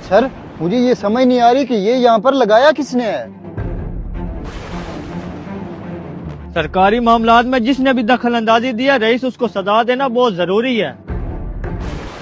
Sir मुझे ये समझ नहीं आ रही कि ये यहाँ पर लगाया किसने है। सरकारी मामलात में जिसने भी दखल अंदाजी दिया रईस उसको सजा देना बहुत जरूरी है।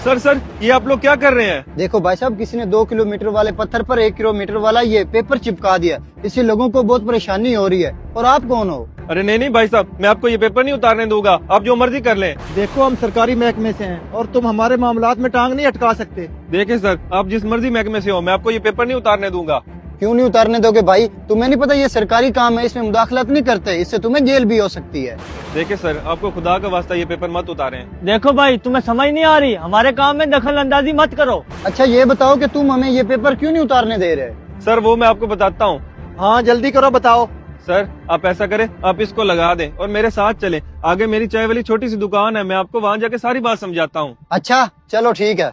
सर ये आप लोग क्या कर रहे हैं? देखो भाई साहब, किसी ने 2 किलोमीटर वाले पत्थर पर 1 किलोमीटर वाला ये पेपर चिपका दिया, इससे लोगों को बहुत परेशानी हो रही है। और आप कौन हो? अरे नहीं भाई साहब, मैं आपको ये पेपर नहीं उतारने दूंगा, आप जो मर्जी कर लें। देखो हम सरकारी महकमे से हैं और तुम हमारे मामलात में टांग नहीं अटका सकते। देखिए सर, आप जिस मर्जी महकमे से हो, मैं आपको ये पेपर नहीं उतारने दूंगा। क्यों नहीं उतारने दोगे भाई? तुम्हें नहीं पता ये सरकारी काम है, इसमें मुदाखलत नहीं करते, इससे तुम्हें जेल भी हो सकती है। देखिए सर, आपको खुदा का वास्ता ये पेपर मत उतारें। देखो भाई, तुम्हें समझ नहीं आ रही, हमारे काम में दखल अंदाजी मत करो। अच्छा ये बताओ कि तुम हमें ये पेपर क्यों नहीं उतारने दे रहे? सर वो मैं आपको बताता हूँ। हाँ जल्दी करो, बताओ। सर आप ऐसा करें, आप इसको लगा दें और मेरे साथ चलें। आगे मेरी चाय वाली छोटी सी दुकान है, मैं आपको वहाँ जाके सारी बात समझाता हूँ। अच्छा चलो ठीक है।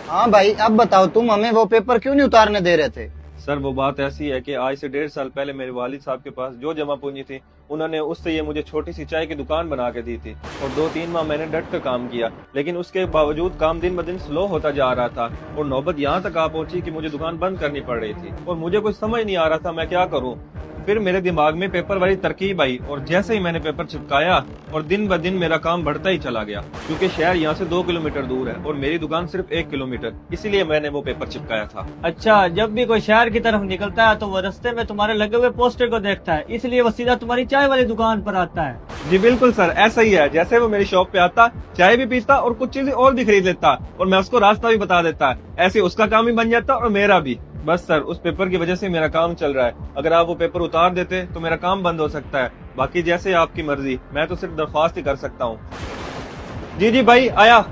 हाँ भाई अब बताओ, तुम हमें वो पेपर क्यों नहीं उतारने दे रहे थे? सर वो बात ऐसी है कि आज से 1.5 साल पहले मेरे वालिद साहब के पास जो जमा पूंजी थी, उन्होंने उससे ये मुझे छोटी सी चाय की दुकान बना के दी थी और 2-3 माह मैंने डट कर काम किया, लेकिन उसके बावजूद काम दिन ब दिन स्लो होता जा रहा था और नौबत यहाँ तक आ पहुंची कि मुझे दुकान बंद करनी पड़ रही थी और मुझे कुछ समझ नहीं आ रहा था मैं क्या करूँ। फिर मेरे दिमाग में पेपर वाली तरकीब आई और जैसे ही मैंने पेपर चिपकाया और दिन ब दिन मेरा काम बढ़ता ही चला गया, क्योंकि शहर यहाँ से 2 किलोमीटर दूर है और मेरी दुकान सिर्फ 1 किलोमीटर, इसीलिए मैंने वो पेपर चिपकाया था। अच्छा, जब भी कोई शहर की तरफ निकलता है तो वो रास्ते में तुम्हारे लगे हुए पोस्टर को देखता है, इसलिए वो सीधा तुम्हारी चाय वाली दुकान पर आता है। जी बिल्कुल सर, ऐसा ही है। जैसे वो मेरी शॉप पे आता, चाय भी पीता और कुछ चीजें और भी खरीद लेता और मैं उसको रास्ता भी बता देता, ऐसे उसका काम भी बन जाता और मेरा भी। बस सर, उस पेपर की वजह से मेरा काम चल रहा है। अगर आप वो पेपर उतार देते तो मेरा काम बंद हो सकता है। बाकी जैसे आपकी मर्जी, मैं तो सिर्फ दरख्वास्त ही कर सकता हूँ। जी भाई आया।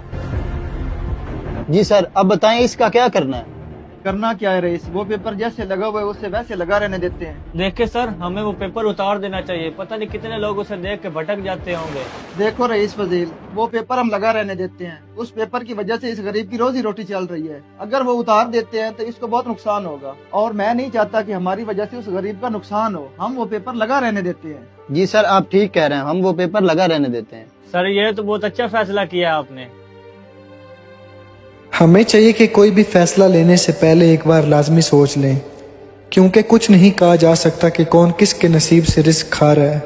जी सर, अब बताएं इसका क्या करना है? करना क्या है रईस, वो पेपर जैसे लगा हुआ है उससे वैसे लगा रहने देते हैं। देखे सर, हमें वो पेपर उतार देना चाहिए, पता नहीं कितने लोग उसे देख के भटक जाते होंगे। देखो रईस फजील, वो पेपर हम लगा रहने देते हैं, उस पेपर की वजह से इस गरीब की रोजी रोटी चल रही है। अगर वो उतार देते हैं तो इसको बहुत नुकसान होगा और मैं नहीं चाहता कि हमारी वजह से उस गरीब का नुकसान हो। हम वो पेपर लगा रहने देते हैं। जी सर आप ठीक कह रहे हैं, हम वो पेपर लगा रहने देते हैं। सर ये तो बहुत अच्छा फैसला किया आपने। हमें चाहिए कि कोई भी फैसला लेने से पहले एक बार लाजमी सोच लें, क्योंकि कुछ नहीं कहा जा सकता कि कौन किसके नसीब से रिस्क खा रहा है।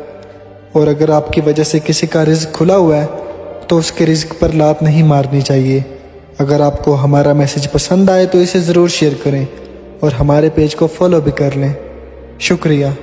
और अगर आपकी वजह से किसी का रिस्क खुला हुआ है तो उसके रिस्क पर लात नहीं मारनी चाहिए। अगर आपको हमारा मैसेज पसंद आए तो इसे ज़रूर शेयर करें और हमारे पेज को फॉलो भी कर लें। शुक्रिया।